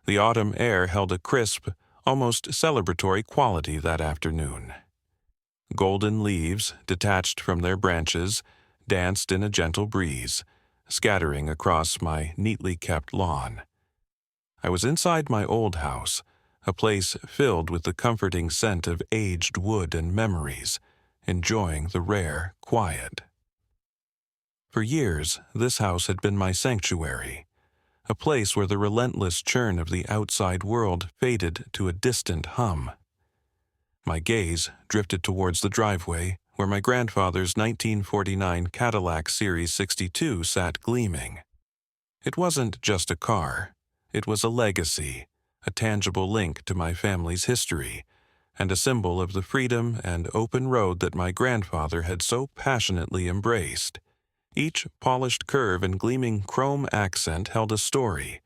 The autumn air held a crisp, almost celebratory quality that afternoon. Golden leaves, detached from their branches, danced in a gentle breeze, scattering across my neatly kept lawn. I was inside my old house, a place filled with the comforting scent of aged wood and memories, enjoying the rare quiet. For years, this house had been my sanctuary, a place where the relentless churn of the outside world faded to a distant hum. My gaze drifted towards the driveway where my grandfather's 1949 Cadillac Series 62 sat gleaming. It wasn't just a car. It was a legacy, a tangible link to my family's history, and a symbol of the freedom and open road that my grandfather had so passionately embraced. Each polished curve and gleaming chrome accent held a story,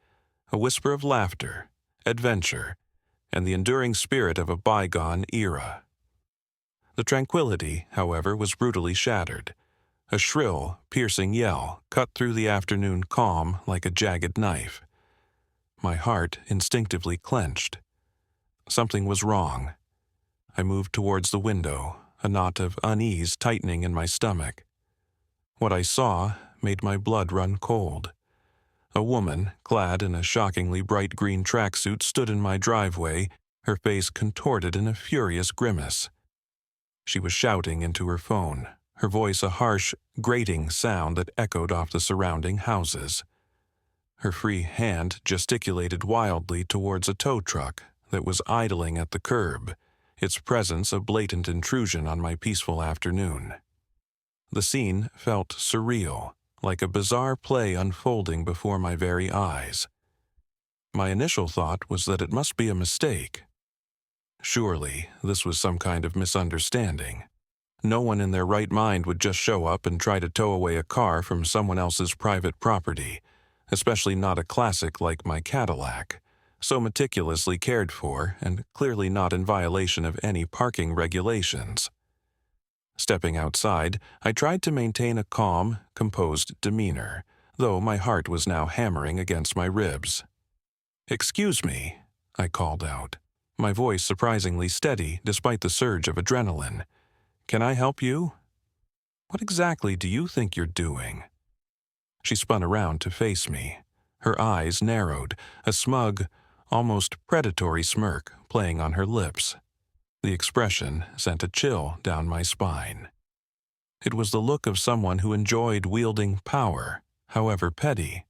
a whisper of laughter, adventure, and the enduring spirit of a bygone era. The tranquility, however, was brutally shattered. A shrill, piercing yell cut through the afternoon calm like a jagged knife. My heart instinctively clenched. Something was wrong. I moved towards the window, a knot of unease tightening in my stomach. What I saw made my blood run cold. A woman, clad in a shockingly bright green tracksuit, stood in my driveway, her face contorted in a furious grimace. She was shouting into her phone, her voice a harsh, grating sound that echoed off the surrounding houses. Her free hand gesticulated wildly towards a tow truck that was idling at the curb, its presence a blatant intrusion on my peaceful afternoon. The scene felt surreal, like a bizarre play unfolding before my very eyes. My initial thought was that it must be a mistake. Surely, this was some kind of misunderstanding. No one in their right mind would just show up and try to tow away a car from someone else's private property, especially not a classic like my Cadillac, so meticulously cared for and clearly not in violation of any parking regulations. Stepping outside, I tried to maintain a calm, composed demeanor, though my heart was now hammering against my ribs. "Excuse me," I called out, my voice surprisingly steady despite the surge of adrenaline. "Can I help you?" "What exactly do you think you're doing?" She spun around to face me. Her eyes narrowed, a smug, almost predatory smirk playing on her lips. The expression sent a chill down my spine. It was the look of someone who enjoyed wielding power, however petty.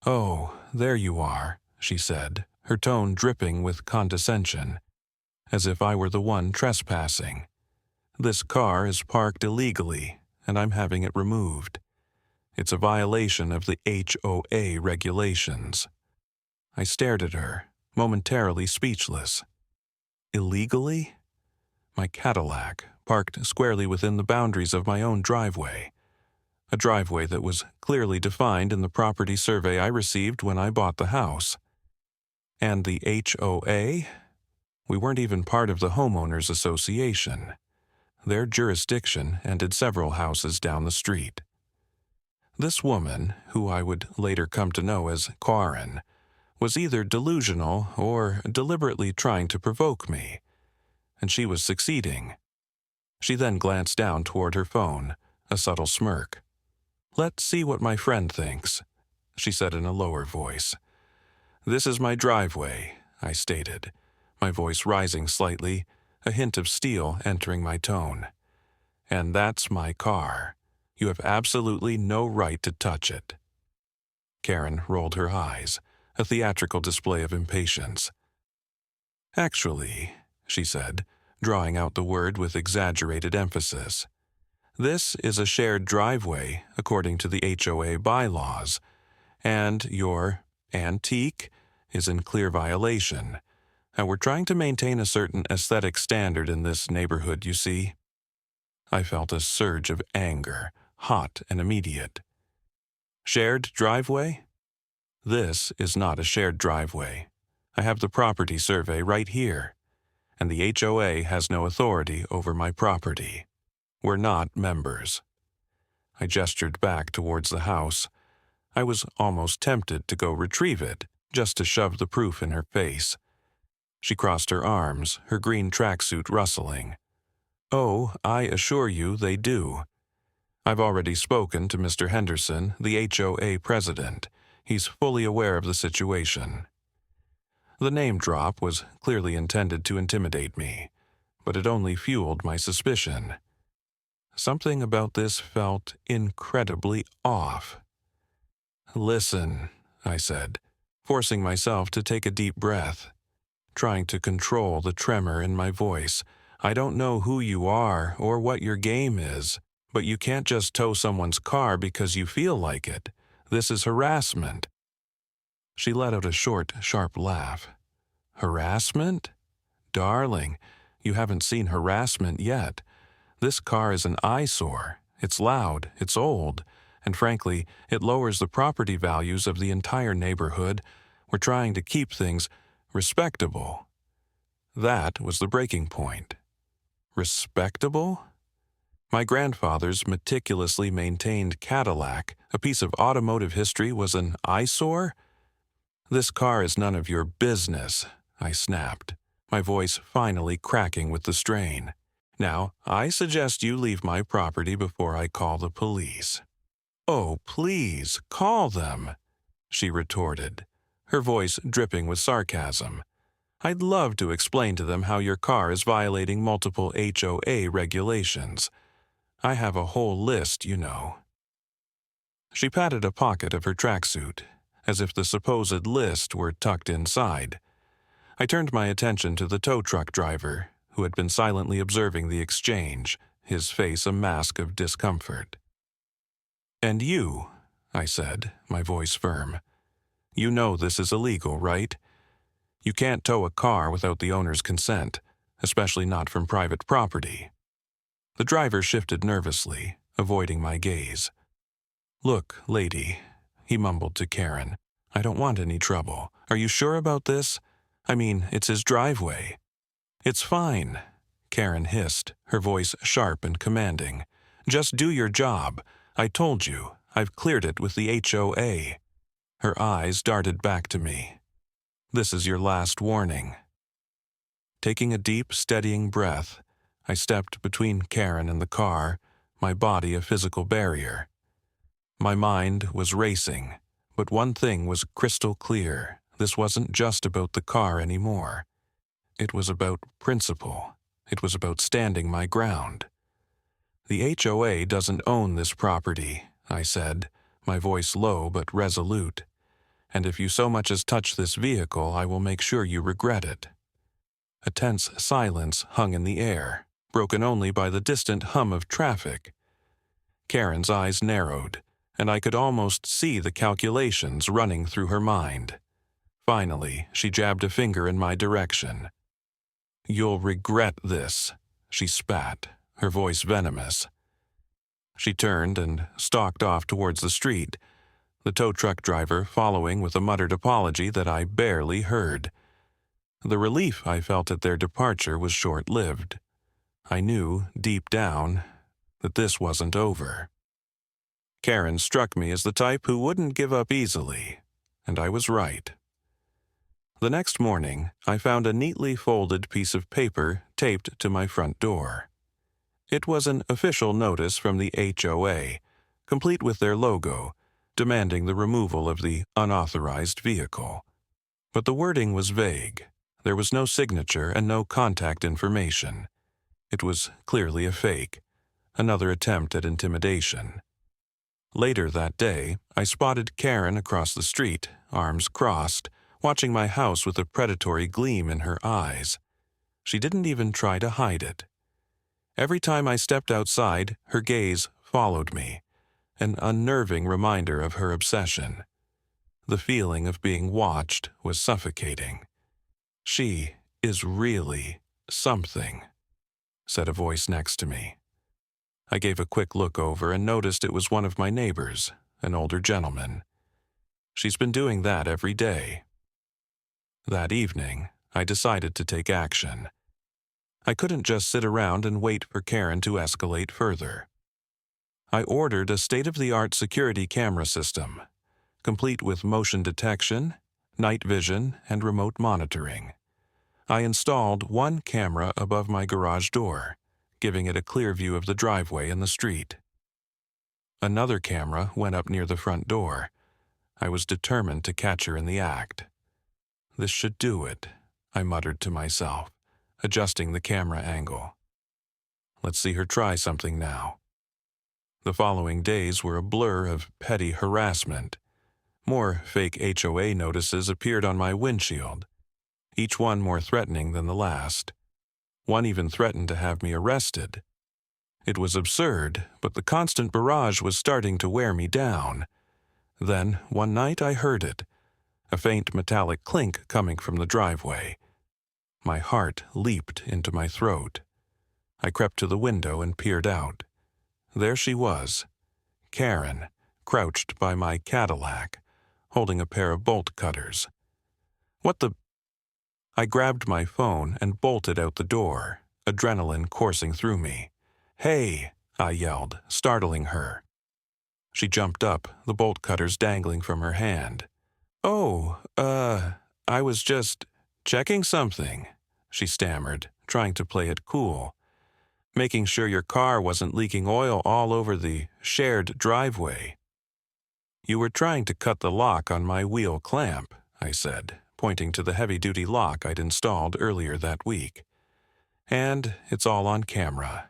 "Oh, there you are," she said, her tone dripping with condescension, as if I were the one trespassing. "This car is parked illegally, and I'm having it removed. It's a violation of the HOA regulations." I stared at her, momentarily speechless. Illegally? My Cadillac, parked squarely within the boundaries of my own driveway. A driveway that was clearly defined in the property survey I received when I bought the house. And the HOA? We weren't even part of the homeowners association. Their jurisdiction ended several houses down the street. This woman, who I would later come to know as Karen, was either delusional or deliberately trying to provoke me, and she was succeeding. She then glanced down toward her phone, a subtle smirk. "Let's see what my friend thinks," she said in a lower voice. "This is my driveway," I stated, my voice rising slightly, a hint of steel entering my tone. "And that's my car. You have absolutely no right to touch it." Karen rolled her eyes, a theatrical display of impatience. "Actually," she said, drawing out the word with exaggerated emphasis, "this is a shared driveway according to the HOA bylaws, and your antique is in clear violation. And we're trying to maintain a certain aesthetic standard in this neighborhood, you see." I felt a surge of anger, hot and immediate. "Shared driveway? This is not a shared driveway. I have the property survey right here, and the HOA has no authority over my property. We're not members." I gestured back towards the house. I was almost tempted to go retrieve it, just to shove the proof in her face. She crossed her arms, her green tracksuit rustling. "Oh, I assure you they do. I've already spoken to Mr. Henderson, the HOA president. He's fully aware of the situation." The name drop was clearly intended to intimidate me, but it only fueled my suspicion. Something about this felt incredibly off. "Listen," I said, forcing myself to take a deep breath, trying to control the tremor in my voice. "I don't know who you are or what your game is, but you can't just tow someone's car because you feel like it. This is harassment." She let out a short, sharp laugh. "Harassment? Darling, you haven't seen harassment yet. This car is an eyesore. It's loud, it's old, and frankly, it lowers the property values of the entire neighborhood. We're trying to keep things respectable." That was the breaking point. Respectable? My grandfather's meticulously maintained Cadillac, a piece of automotive history, was an eyesore? "This car is none of your business," I snapped, my voice finally cracking with the strain. "Now, I suggest you leave my property before I call the police." "Oh, please, call them," she retorted, her voice dripping with sarcasm. "I'd love to explain to them how your car is violating multiple HOA regulations. I have a whole list, you know." She patted a pocket of her tracksuit, as if the supposed list were tucked inside. I turned my attention to the tow truck driver, who had been silently observing the exchange, his face a mask of discomfort. "And you," I said, my voice firm. "You know this is illegal, right? You can't tow a car without the owner's consent, especially not from private property." The driver shifted nervously, avoiding my gaze. "Look, lady," he mumbled to Karen, "I don't want any trouble. Are you sure about this? I mean, it's his driveway." "It's fine," Karen hissed, her voice sharp and commanding. "Just do your job. I told you, I've cleared it with the HOA." Her eyes darted back to me. "This is your last warning." Taking a deep, steadying breath, I stepped between Karen and the car, my body a physical barrier. My mind was racing, but one thing was crystal clear. This wasn't just about the car anymore. It was about principle. It was about standing my ground. "The HOA doesn't own this property," I said, my voice low but resolute. "And if you so much as touch this vehicle, I will make sure you regret it." A tense silence hung in the air, broken only by the distant hum of traffic. Karen's eyes narrowed, and I could almost see the calculations running through her mind. Finally, she jabbed a finger in my direction. "You'll regret this," she spat, her voice venomous. She turned and stalked off towards the street, the tow truck driver following with a muttered apology that I barely heard. The relief I felt at their departure was short-lived. I knew, deep down, that this wasn't over. Karen struck me as the type who wouldn't give up easily, and I was right. The next morning, I found a neatly folded piece of paper taped to my front door. It was an official notice from the HOA, complete with their logo, demanding the removal of the unauthorized vehicle. But the wording was vague. There was no signature and no contact information. It was clearly a fake, another attempt at intimidation. Later that day, I spotted Karen across the street, arms crossed, watching my house with a predatory gleam in her eyes. She didn't even try to hide it. Every time I stepped outside, her gaze followed me, an unnerving reminder of her obsession. The feeling of being watched was suffocating. "She is really something," said a voice next to me. I gave a quick look over and noticed it was one of my neighbors, an older gentleman. She's been doing that every day. That evening, I decided to take action. I couldn't just sit around and wait for Karen to escalate further. I ordered a state-of-the-art security camera system, complete with motion detection, night vision, and remote monitoring. I installed one camera above my garage door, giving it a clear view of the driveway and the street. Another camera went up near the front door. I was determined to catch her in the act. This should do it, I muttered to myself, adjusting the camera angle. Let's see her try something now. The following days were a blur of petty harassment. More fake HOA notices appeared on my windshield, each one more threatening than the last. One even threatened to have me arrested. It was absurd, but the constant barrage was starting to wear me down. Then, one night I heard it, a faint metallic clink coming from the driveway. My heart leaped into my throat. I crept to the window and peered out. There she was, Karen, crouched by my Cadillac, holding a pair of bolt cutters. What the... I grabbed my phone and bolted out the door, adrenaline coursing through me. "Hey!" I yelled, startling her. She jumped up, the bolt cutters dangling from her hand. "Oh, I was just checking something," she stammered, trying to play it cool. "Making sure your car wasn't leaking oil all over the shared driveway." "You were trying to cut the lock on my wheel clamp," I said, pointing to the heavy-duty lock I'd installed earlier that week. "And it's all on camera."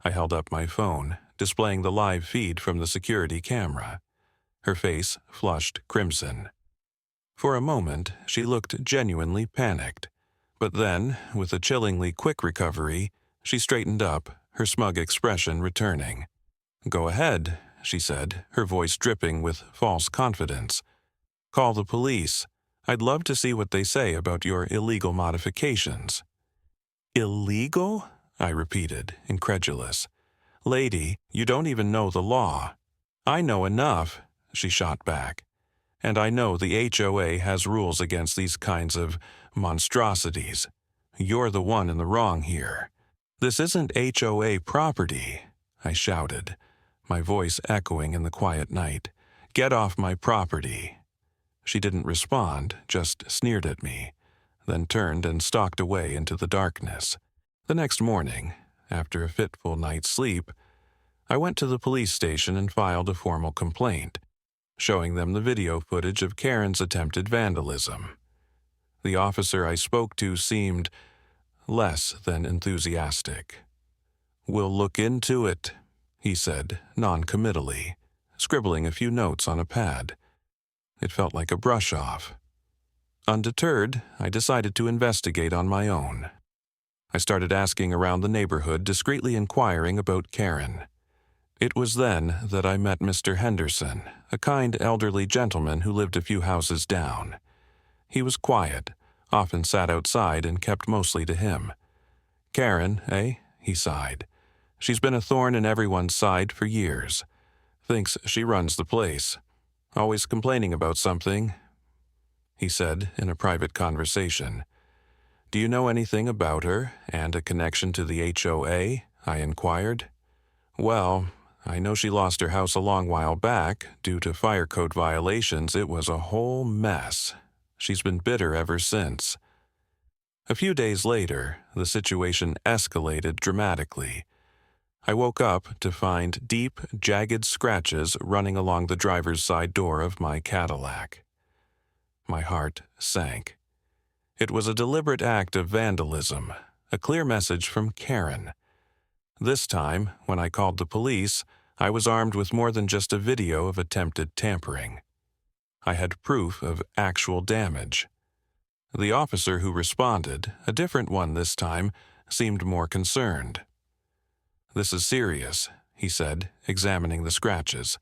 I held up my phone, displaying the live feed from the security camera. Her face flushed crimson. For a moment, she looked genuinely panicked. But then, with a chillingly quick recovery, she straightened up, her smug expression returning. "Go ahead," she said, her voice dripping with false confidence. "Call the police. I'd love to see what they say about your illegal modifications." "Illegal?" I repeated, incredulous. "Lady, you don't even know the law." "I know enough," she shot back. "And I know the HOA has rules against these kinds of monstrosities. You're the one in the wrong here. This isn't HOA property," I shouted, my voice echoing in the quiet night. "Get off my property." She didn't respond, just sneered at me, then turned and stalked away into the darkness. The next morning, after a fitful night's sleep, I went to the police station and filed a formal complaint, showing them the video footage of Karen's attempted vandalism. The officer I spoke to seemed less than enthusiastic. "We'll look into it," he said, non-committally, scribbling a few notes on a pad. It felt like a brush-off. Undeterred, I decided to investigate on my own. I started asking around the neighborhood, discreetly inquiring about Karen. It was then that I met Mr. Henderson, a kind elderly gentleman who lived a few houses down. He was quiet, often sat outside and kept mostly to him. "Karen, eh?" he sighed. "She's been a thorn in everyone's side for years. Thinks she runs the place. Always complaining about something," he said in a private conversation. "Do you know anything about her and a connection to the HOA?" I inquired. "Well, I know she lost her house a long while back. Due to fire code violations, it was a whole mess. She's been bitter ever since." A few days later, the situation escalated dramatically. I woke up to find deep, jagged scratches running along the driver's side door of my Cadillac. My heart sank. It was a deliberate act of vandalism, a clear message from Karen. This time, when I called the police, I was armed with more than just a video of attempted tampering. I had proof of actual damage. The officer who responded, a different one this time, seemed more concerned. "This is serious," he said, examining the scratches.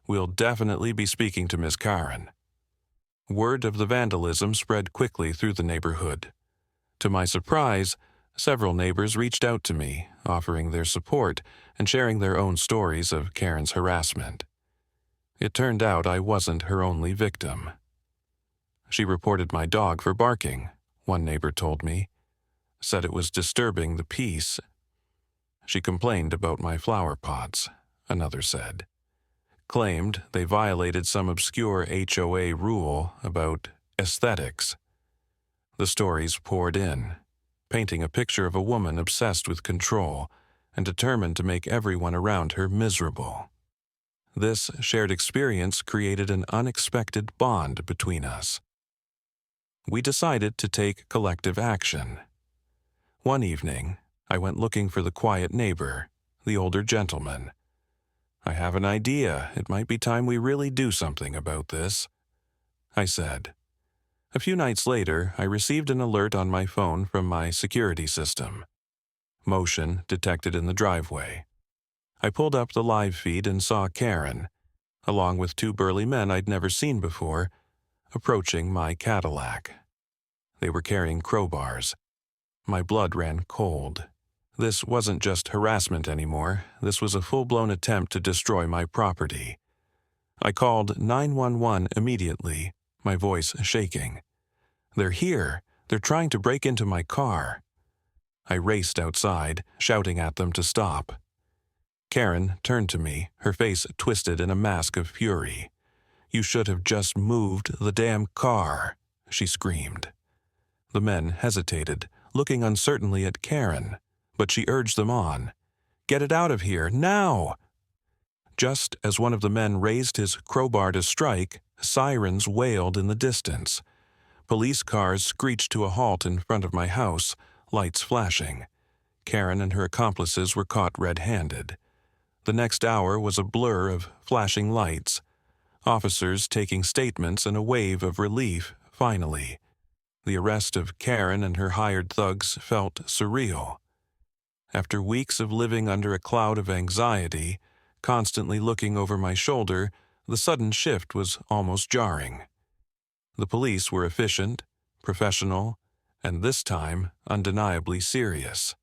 "We'll definitely be speaking to Miss Karen." Word of the vandalism spread quickly through the neighborhood. To my surprise, several neighbors reached out to me, offering their support and sharing their own stories of Karen's harassment. It turned out I wasn't her only victim. "She reported my dog for barking," one neighbor told me. "Said it was disturbing the peace." "She complained about my flower pots," another said. "Claimed they violated some obscure HOA rule about aesthetics. The stories poured in, painting a picture of a woman obsessed with control and determined to make everyone around her miserable. This shared experience created an unexpected bond between us. We decided to take collective action. One evening, I went looking for the quiet neighbor, the older gentleman. "I have an idea. It might be time we really do something about this," I said. A few nights later, I received an alert on my phone from my security system. Motion detected in the driveway. I pulled up the live feed and saw Karen, along with two burly men I'd never seen before, approaching my Cadillac. They were carrying crowbars. My blood ran cold. This wasn't just harassment anymore. This was a full-blown attempt to destroy my property. I called 911 immediately, my voice shaking. "They're here. They're trying to break into my car." I raced outside, shouting at them to stop. Karen turned to me, her face twisted in a mask of fury. "You should have just moved the damn car," she screamed. The men hesitated, looking uncertainly at Karen, but she urged them on. "Get it out of here, now!" Just as one of the men raised his crowbar to strike, sirens wailed in the distance. Police cars screeched to a halt in front of my house, lights flashing. Karen and her accomplices were caught red-handed. The next hour was a blur of flashing lights, officers taking statements, and a wave of relief, finally. The arrest of Karen and her hired thugs felt surreal. After weeks of living under a cloud of anxiety, constantly looking over my shoulder, the sudden shift was almost jarring. The police were efficient, professional, and this time undeniably serious.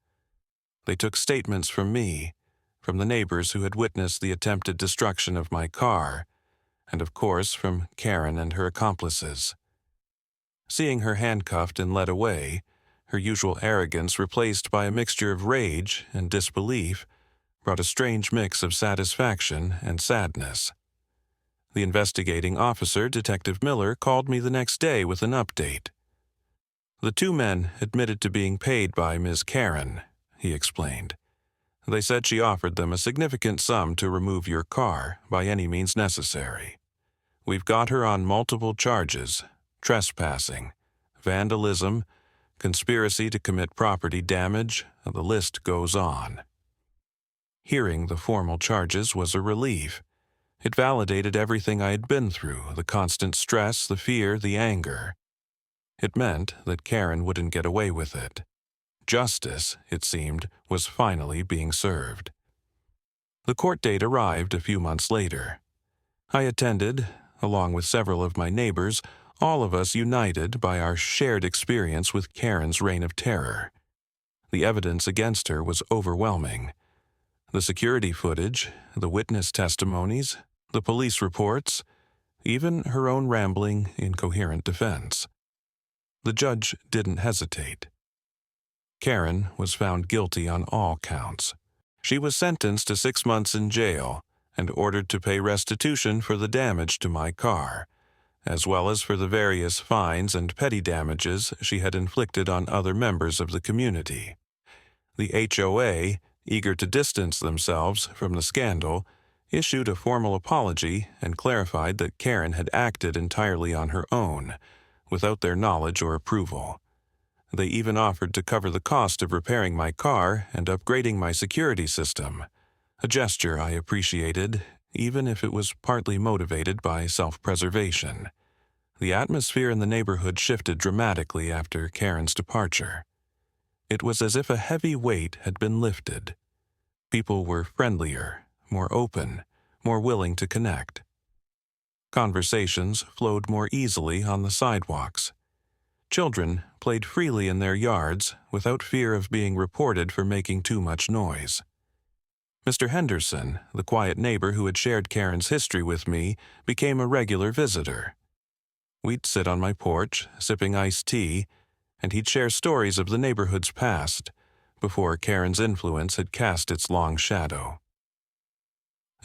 They took statements from me, from the neighbors who had witnessed the attempted destruction of my car, and of course from Karen and her accomplices. Seeing her handcuffed and led away, her usual arrogance replaced by a mixture of rage and disbelief, brought a strange mix of satisfaction and sadness. The investigating officer, Detective Miller, called me the next day with an update. "The two men admitted to being paid by Ms. Karen," he explained. "They said she offered them a significant sum to remove your car by any means necessary. We've got her on multiple charges: trespassing, vandalism, conspiracy to commit property damage, and the list goes on." Hearing the formal charges was a relief. It validated everything I had been through, the constant stress, the fear, the anger. It meant that Karen wouldn't get away with it. Justice, it seemed, was finally being served. The court date arrived a few months later. I attended, along with several of my neighbors, all of us united by our shared experience with Karen's reign of terror. The evidence against her was overwhelming. The security footage, the witness testimonies, the police reports, even her own rambling, incoherent defense. The judge didn't hesitate. Karen was found guilty on all counts. She was sentenced to 6 months in jail and ordered to pay restitution for the damage to my car, as well as for the various fines and petty damages she had inflicted on other members of the community. The HOA, eager to distance themselves from the scandal, issued a formal apology and clarified that Karen had acted entirely on her own, without their knowledge or approval. They even offered to cover the cost of repairing my car and upgrading my security system, a gesture I appreciated, even if it was partly motivated by self-preservation. The atmosphere in the neighborhood shifted dramatically after Karen's departure. It was as if a heavy weight had been lifted. People were friendlier, more open, more willing to connect. Conversations flowed more easily on the sidewalks. Children played freely in their yards without fear of being reported for making too much noise. Mr. Henderson, the quiet neighbor who had shared Karen's history with me, became a regular visitor. We'd sit on my porch, sipping iced tea, and he'd share stories of the neighborhood's past, before Karen's influence had cast its long shadow.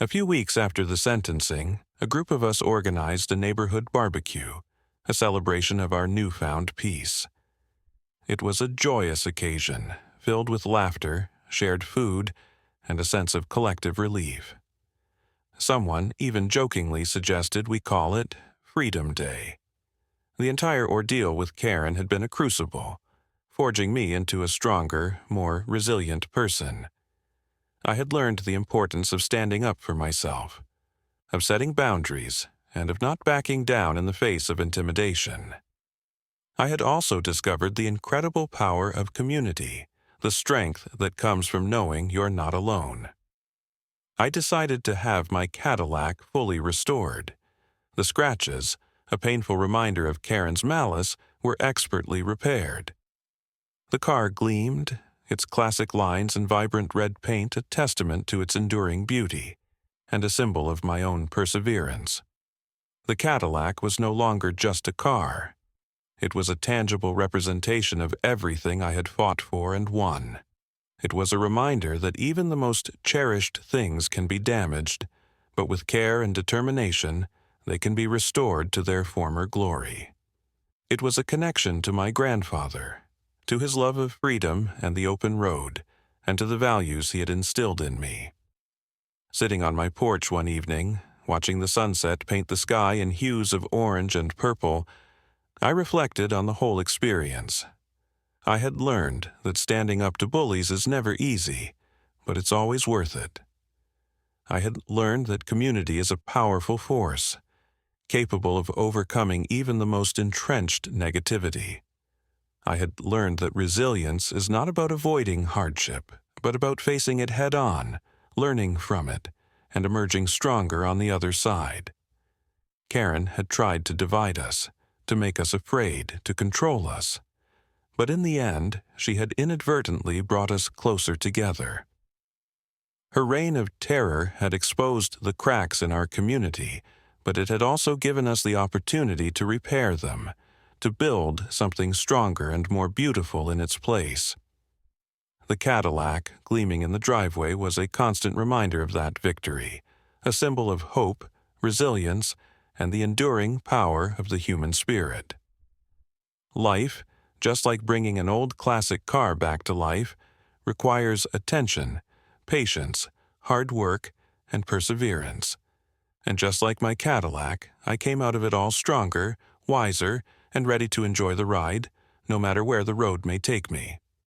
A few weeks after the sentencing, a group of us organized a neighborhood barbecue. a celebration of our newfound peace. It was a joyous occasion, filled with laughter, shared food, and a sense of collective relief. Someone even jokingly suggested we call it Freedom Day. The entire ordeal with Karen had been a crucible, forging me into a stronger, more resilient person. I had learned the importance of standing up for myself, of setting boundaries, and of not backing down in the face of intimidation. I had also discovered the incredible power of community, the strength that comes from knowing you're not alone. I decided to have my Cadillac fully restored. The scratches, a painful reminder of Karen's malice, were expertly repaired. The car gleamed, its classic lines and vibrant red paint a testament to its enduring beauty, and a symbol of my own perseverance. The Cadillac was no longer just a car. It was a tangible representation of everything I had fought for and won. It was a reminder that even the most cherished things can be damaged, but with care and determination, they can be restored to their former glory. It was a connection to my grandfather, to his love of freedom and the open road, and to the values he had instilled in me. Sitting on my porch one evening, watching the sunset paint the sky in hues of orange and purple, I reflected on the whole experience. I had learned that standing up to bullies is never easy, but it's always worth it. I had learned that community is a powerful force, capable of overcoming even the most entrenched negativity. I had learned that resilience is not about avoiding hardship, but about facing it head-on, learning from it, and emerging stronger on the other side. Karen had tried to divide us, to make us afraid, to control us. But in the end, she had inadvertently brought us closer together. Her reign of terror had exposed the cracks in our community, but it had also given us the opportunity to repair them, to build something stronger and more beautiful in its place. The Cadillac, gleaming in the driveway, was a constant reminder of that victory, a symbol of hope, resilience, and the enduring power of the human spirit. Life, just like bringing an old classic car back to life, requires attention, patience, hard work, and perseverance. And just like my Cadillac, I came out of it all stronger, wiser, and ready to enjoy the ride, no matter where the road may take me.